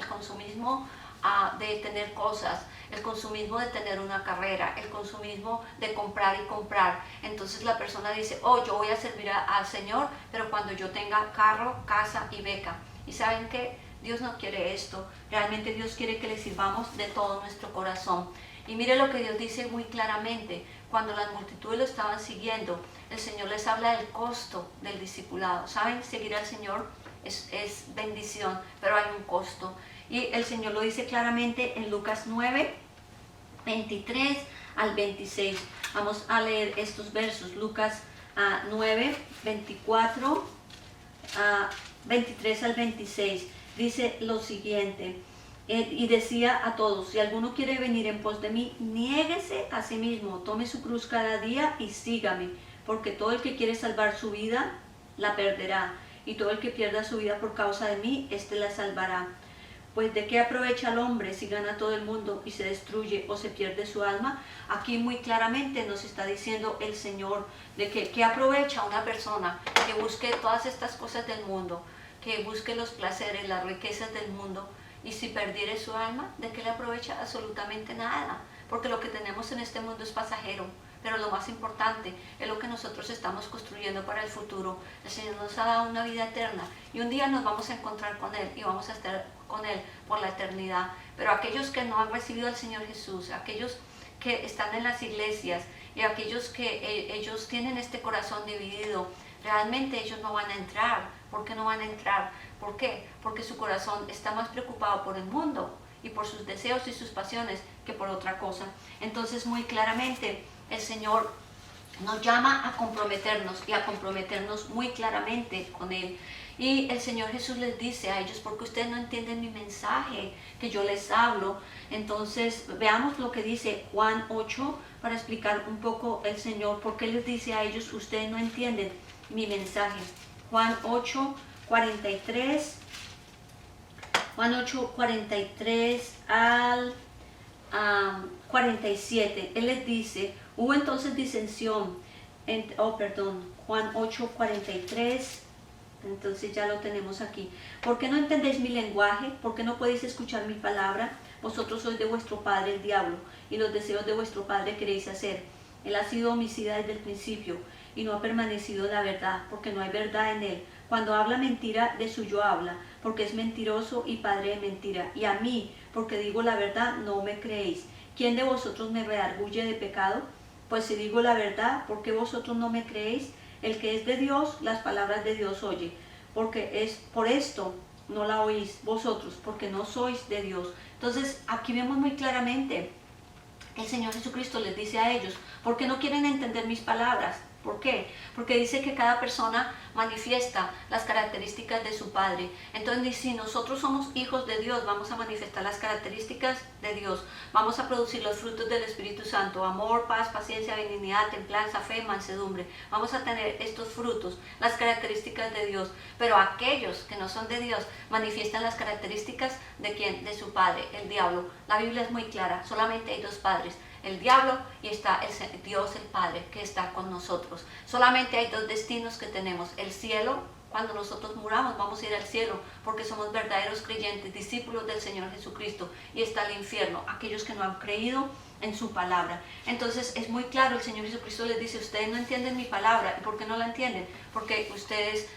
de tener cosas, el consumismo de tener una carrera, el consumismo de comprar y comprar. Entonces la persona dice: oh, yo voy a servir al Señor, pero cuando yo tenga carro, casa y beca. Y ¿saben qué? Dios no quiere esto. Realmente Dios quiere que le sirvamos de todo nuestro corazón. Y mire lo que Dios dice muy claramente. Cuando las multitudes lo estaban siguiendo, el Señor les habla del costo del discipulado. ¿Saben? Seguir al Señor es bendición, pero hay un costo. Y el Señor lo dice claramente en Lucas 9:23 al 26. Vamos a leer estos versos. Lucas 9:24 23 al 26. Dice lo siguiente: y decía a todos: si alguno quiere venir en pos de mí, niéguese a sí mismo, tome su cruz cada día y sígame, porque todo el que quiere salvar su vida la perderá, y todo el que pierda su vida por causa de mí, éste la salvará. Pues ¿de qué aprovecha el hombre si gana todo el mundo y se destruye o se pierde su alma? Aquí muy claramente nos está diciendo el Señor de que ¿qué aprovecha una persona que busque todas estas cosas del mundo, que busque los placeres, las riquezas del mundo, y si perdiere su alma? ¿De qué le aprovecha? Absolutamente nada, porque lo que tenemos en este mundo es pasajero. Pero lo más importante es lo que nosotros estamos construyendo para el futuro. El Señor nos ha dado una vida eterna y un día nos vamos a encontrar con Él y vamos a estar con Él por la eternidad. Pero aquellos que no han recibido al Señor Jesús, aquellos que están en las iglesias y aquellos que ellos tienen este corazón dividido, realmente ellos no van a entrar. ¿Por qué no van a entrar? ¿Por qué? Porque su corazón está más preocupado por el mundo y por sus deseos y sus pasiones que por otra cosa. Entonces muy claramente el Señor nos llama a comprometernos y a comprometernos muy claramente con Él. Y el Señor Jesús les dice a ellos, porque ustedes no entienden mi mensaje que yo les hablo. Entonces veamos lo que dice Juan 8 para explicar un poco el Señor, por qué les dice a ellos, ustedes no entienden mi mensaje. Juan 8, 43, Juan 8, 43 al 47. Él les dice, hubo entonces disensión, Juan 8, 43, entonces ya lo tenemos aquí. ¿Por qué no entendéis mi lenguaje? ¿Por qué no podéis escuchar mi palabra? Vosotros sois de vuestro padre el diablo, y los deseos de vuestro padre queréis hacer. Él ha sido homicida desde el principio, y no ha permanecido en la verdad, porque no hay verdad en él. Cuando habla mentira, de suyo habla, porque es mentiroso y padre de mentira. Y a mí, porque digo la verdad, no me creéis. ¿Quién de vosotros me redarguye de pecado? Pues si digo la verdad, ¿por qué vosotros no me creéis? El que es de Dios, las palabras de Dios oye, porque es por esto no la oís vosotros, porque no sois de Dios. Entonces aquí vemos muy claramente que el Señor Jesucristo les dice a ellos, ¿por qué no quieren entender mis palabras? ¿Por qué? Porque dice que cada persona manifiesta las características de su Padre. Entonces, si nosotros somos hijos de Dios, vamos a manifestar las características de Dios. Vamos a producir los frutos del Espíritu Santo: amor, paz, paciencia, benignidad, templanza, fe, mansedumbre. Vamos a tener estos frutos, las características de Dios. Pero aquellos que no son de Dios manifiestan las características de ¿quién? De su padre, el diablo. La Biblia es muy clara, solamente hay dos padres: el diablo y está Dios el Padre que está con nosotros. Solamente hay dos destinos que tenemos: el cielo. Cuando nosotros muramos vamos a ir al cielo porque somos verdaderos creyentes, discípulos del Señor Jesucristo, y está el infierno, aquellos que no han creído en su palabra. Entonces es muy claro, el Señor Jesucristo les dice, ustedes no entienden mi palabra. ¿Y por qué no la entienden? Porque ustedes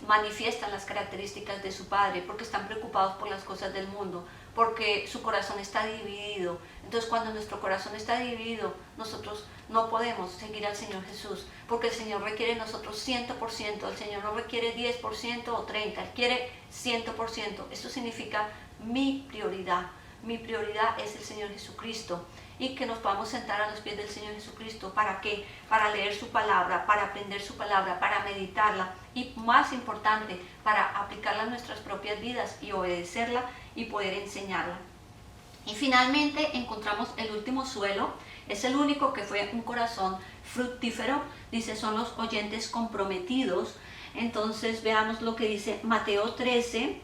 manifiestan las características de su Padre, porque están preocupados por las cosas del mundo, porque su corazón está dividido. Entonces cuando nuestro corazón está dividido, nosotros no podemos seguir al Señor Jesús, porque el Señor requiere de nosotros 100%, el Señor no requiere 10% o 30%, Él quiere 100%. Esto significa mi prioridad es el Señor Jesucristo, y que nos podamos sentar a los pies del Señor Jesucristo. ¿Para qué? Para leer su palabra, para aprender su palabra, para meditarla, y más importante, para aplicarla a nuestras propias vidas y obedecerla y poder enseñarla. Y finalmente encontramos el último suelo, es el único que fue un corazón fructífero. Dice, son los oyentes comprometidos. Entonces veamos lo que dice Mateo 13,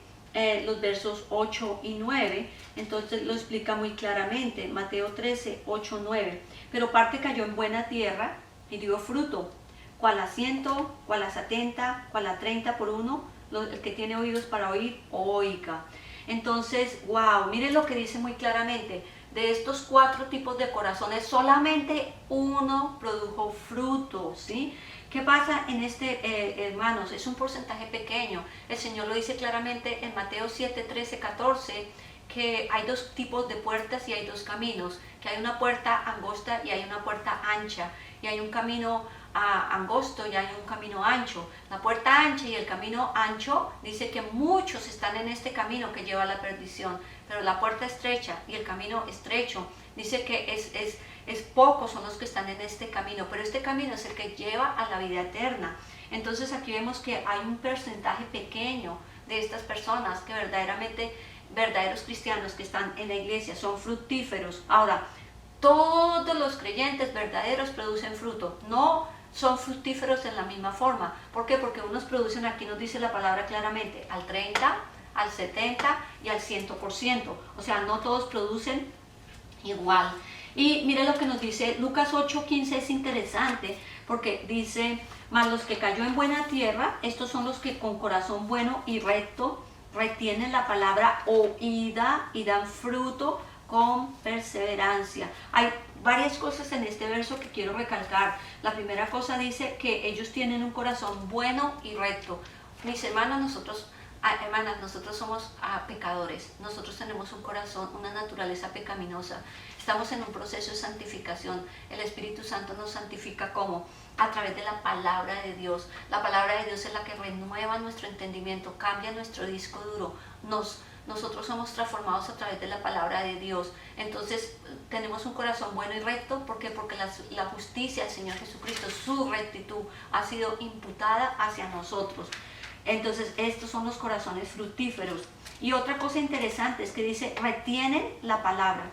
los versos 8 y 9, entonces lo explica muy claramente. Mateo 13, 8, 9. Pero parte cayó en buena tierra y dio fruto, cual a 100, cual a 70, cual a 30 por uno. El que tiene oídos para oír, oiga. Entonces, wow, miren lo que dice muy claramente. De estos 4 tipos de corazones, solamente uno produjo fruto, ¿sí? ¿Qué pasa en hermanos? Es un porcentaje pequeño. El Señor lo dice claramente en Mateo 7, 13, 14, que hay 2 tipos de puertas y hay 2 caminos, que hay una puerta angosta y hay una puerta ancha, y hay un camino angosto y hay un camino ancho. La puerta ancha y el camino ancho dice que muchos están en este camino que lleva a la perdición, pero la puerta estrecha y el camino estrecho dice que es pocos son los que están en este camino, pero este camino es el que lleva a la vida eterna. Entonces aquí vemos que hay un porcentaje pequeño de estas personas que verdaderos cristianos que están en la iglesia, son fructíferos. Ahora, todos los creyentes verdaderos producen fruto, no son fructíferos de la misma forma. ¿Por qué? Porque unos producen, aquí nos dice la palabra claramente, al 30, al 70 y al 100%. O sea, no todos producen igual. Y mire lo que nos dice Lucas 8:15, es interesante porque dice, mas los que cayó en buena tierra, estos son los que con corazón bueno y recto retienen la palabra oída y dan fruto con perseverancia. Hay varias cosas en este verso que quiero recalcar. La primera cosa dice que ellos tienen un corazón bueno y recto. Mis hermanos, hermanas, nosotros somos pecadores. Nosotros tenemos un corazón, una naturaleza pecaminosa. Estamos en un proceso de santificación. El Espíritu Santo nos santifica ¿cómo? A través de la palabra de Dios. La palabra de Dios es la que renueva nuestro entendimiento, cambia nuestro disco duro. Nosotros somos transformados a través de la palabra de Dios. Entonces tenemos un corazón bueno y recto. ¿Por qué? Porque la justicia del Señor Jesucristo, su rectitud, ha sido imputada hacia nosotros. Entonces estos son los corazones fructíferos. Y otra cosa interesante es que dice, retienen la palabra.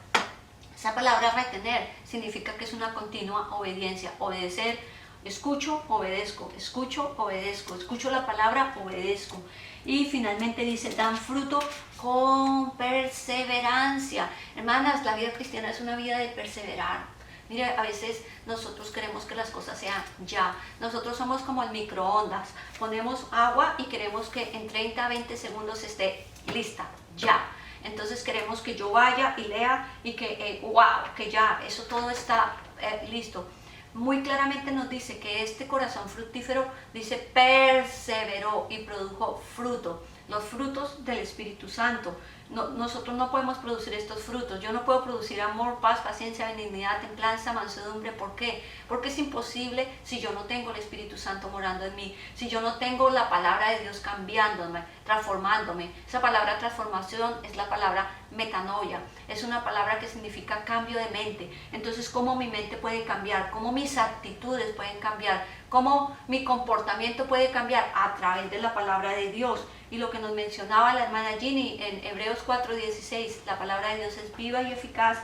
Esa palabra retener significa que es una continua obediencia, obedecer. Escucho, obedezco, escucho, obedezco, escucho la palabra, obedezco. Y finalmente dice, dan fruto con perseverancia. Hermanas, la vida cristiana es una vida de perseverar. Mire, a veces nosotros queremos que las cosas sean ya. Nosotros somos como el microondas. Ponemos agua y queremos que en 30 a 20 segundos esté lista, ya. Entonces queremos que yo vaya y lea y que, wow, que ya, eso todo está listo. Muy claramente nos dice que este corazón fructífero, dice, perseveró y produjo fruto. Los frutos del Espíritu Santo. Nosotros no podemos producir estos frutos. Yo no puedo producir amor, paz, paciencia, benignidad, templanza, mansedumbre. ¿Por qué? Porque es imposible si yo no tengo el Espíritu Santo morando en mí, si yo no tengo la palabra de Dios cambiándome, transformándome. Esa palabra transformación es la palabra metanoia. Es una palabra que significa cambio de mente. Entonces, ¿cómo mi mente puede cambiar? ¿Cómo mis actitudes pueden cambiar? ¿Cómo mi comportamiento puede cambiar? A través de la palabra de Dios. Y lo que nos mencionaba la hermana Ginny en Hebreos 4:16, la palabra de Dios es viva y eficaz.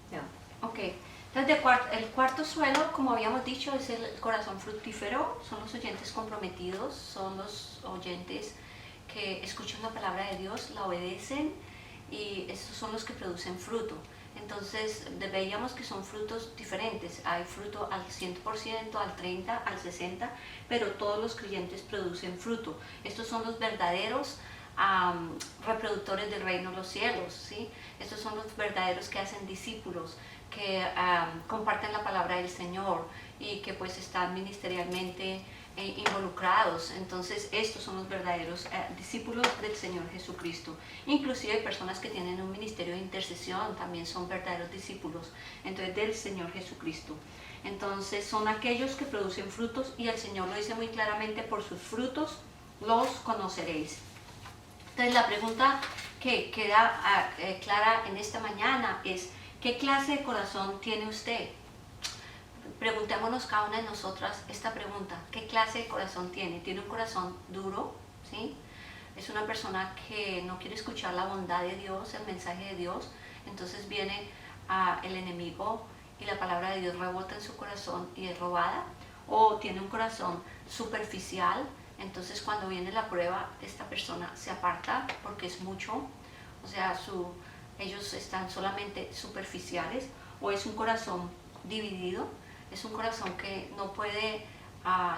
Yeah. Ok, entonces el cuarto suelo, como habíamos dicho, es el corazón fructífero. Son los oyentes comprometidos, son los oyentes que escuchan la palabra de Dios, la obedecen, y estos son los que producen fruto. Entonces veíamos que son frutos diferentes. Hay fruto al 100%, al 30%, al 60%, pero todos los creyentes producen fruto. Estos son los verdaderos reproductores del reino de los cielos, ¿sí? Estos son los verdaderos que hacen discípulos, que comparten la palabra del Señor y que pues están ministerialmente involucrados. Entonces estos son los verdaderos discípulos del Señor Jesucristo. Inclusive personas que tienen un ministerio de intercesión también son verdaderos discípulos entonces del Señor Jesucristo. Entonces son aquellos que producen frutos, y el Señor lo dice muy claramente: por sus frutos los conoceréis. Entonces la pregunta que queda clara en esta mañana es: ¿qué clase de corazón tiene usted? Preguntémonos cada una de nosotras esta pregunta: ¿qué clase de corazón tiene? ¿Tiene un corazón duro? ¿Sí? ¿Es una persona que no quiere escuchar la bondad de Dios, el mensaje de Dios? Entonces viene el enemigo y la palabra de Dios rebota en su corazón y es robada. ¿O tiene un corazón superficial? Entonces cuando viene la prueba, esta persona se aparta porque es mucho. O sea, ellos están solamente superficiales. ¿O es un corazón dividido? Es un corazón que no puede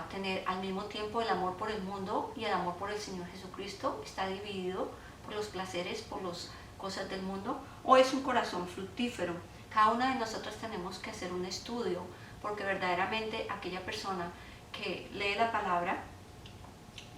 tener al mismo tiempo el amor por el mundo y el amor por el Señor Jesucristo. Está dividido por los placeres, por las cosas del mundo. ¿O es un corazón fructífero? Cada una de nosotras tenemos que hacer un estudio, porque verdaderamente aquella persona que lee la palabra,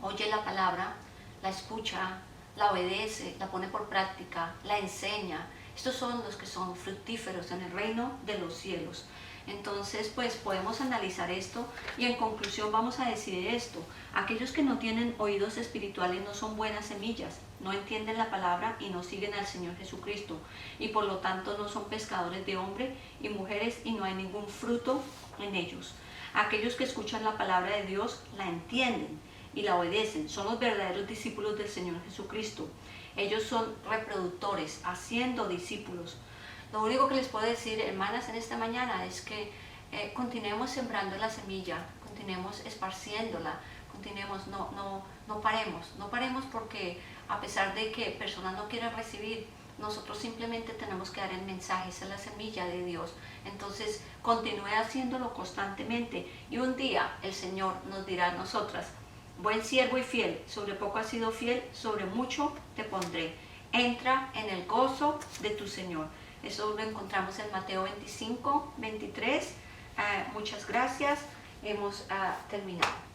oye la palabra, la escucha, la obedece, la pone por práctica, la enseña. Estos son los que son fructíferos en el reino de los cielos. Entonces, pues podemos analizar esto y en conclusión vamos a decir esto: aquellos que no tienen oídos espirituales no son buenas semillas, no entienden la palabra y no siguen al Señor Jesucristo, y por lo tanto no son pescadores de hombres y mujeres, y no hay ningún fruto en ellos. Aquellos que escuchan la palabra de Dios, la entienden y la obedecen, son los verdaderos discípulos del Señor Jesucristo. Ellos son reproductores, haciendo discípulos. Lo único que les puedo decir, hermanas, en esta mañana es que continuemos sembrando la semilla, continuemos esparciéndola, continuemos, no paremos porque a pesar de que personas no quieran recibir, nosotros simplemente tenemos que dar el mensaje, esa es la semilla de Dios. Entonces continúe haciéndolo constantemente y un día el Señor nos dirá a nosotras: buen siervo y fiel, sobre poco has sido fiel, sobre mucho te pondré. Entra en el gozo de tu Señor. Eso lo encontramos en Mateo 25, 23. Muchas gracias. Hemos terminado.